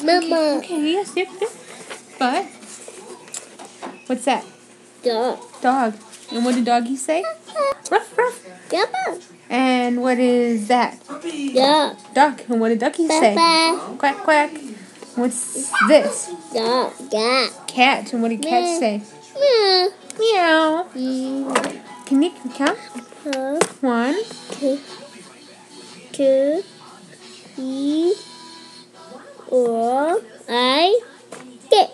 Mama. Okay, yes, yep. But what's that? Dog. Dog. And what did doggy say? Ruff, ruff. Papa. And what is that? Dog. Duck. And what did ducky say? Papa. Quack, quack. What's this? Dog. Cat. Cat. And what did cat Meow. say? Meow. Meow. Mm. Can you count? 1, 2, 3, 4, 5, 6.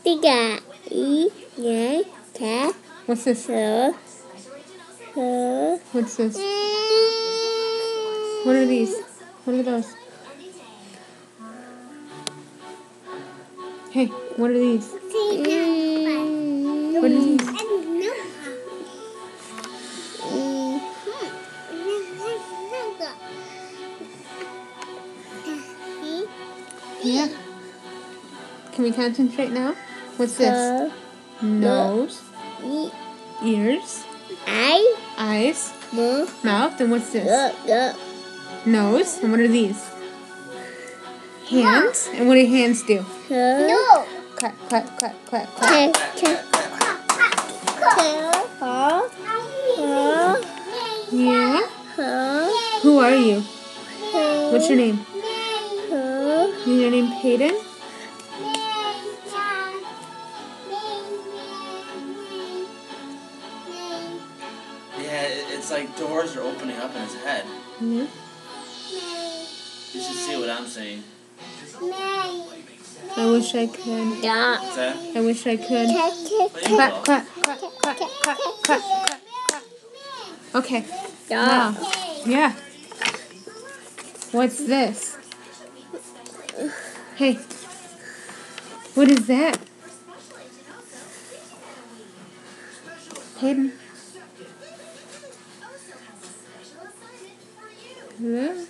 3, 4, 5, what's this? 6. What's this? What are these? What are those? Hey, what are these? What are these? Yeah. Can we concentrate now? What's this? Nose, ears, eyes, mouth, and what's this? Nose, and what are these? Hands, and what do hands do? No. Clap, clap, clap, clap, clap. Yeah? Who are you? What's your name? Is your name Peyton? Yeah, it's like doors are opening up in his head. Mm-hmm. You should see what I'm seeing. I wish I could. What's that? I wish I could. Clap, clap, clap, clap, clap, clap, clap, clap. Okay. Now. Yeah. What's this? Hey. What is that? Hayden. Hello?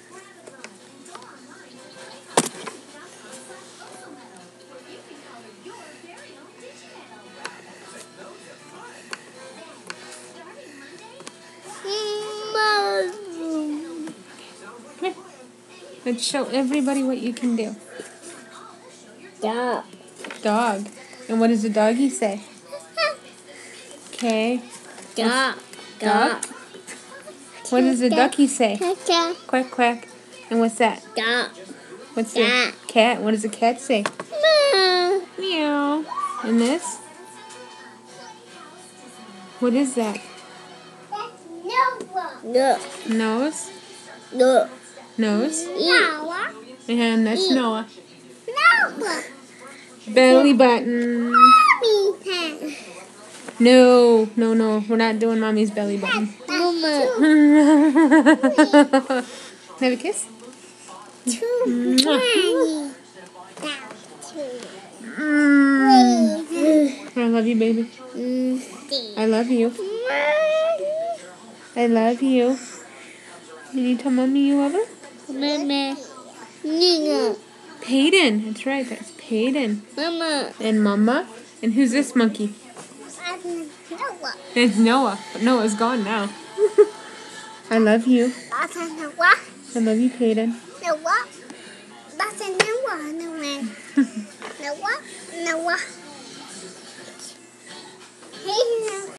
Let's show everybody what you can do. Dog. Dog. And what does the doggy say? Okay. Dog. Dog. What does the ducky say? Dog. Quack, quack. And what's that? What's the cat? What does the cat say? Meow. And this? What is that? No. Nose? No. Nose? Eat. And that's Noah. Belly button. No, no, no. We're not doing mommy's belly button. Mama. Have a kiss? I love you, baby. I love you. I love you. Can you tell mommy you love her? Mama. Nina. Peyton. That's right. That's Peyton. Mama. And Mama. And who's this monkey? It's Noah. But Noah's gone now. I love you. I love you, Peyton. Noah.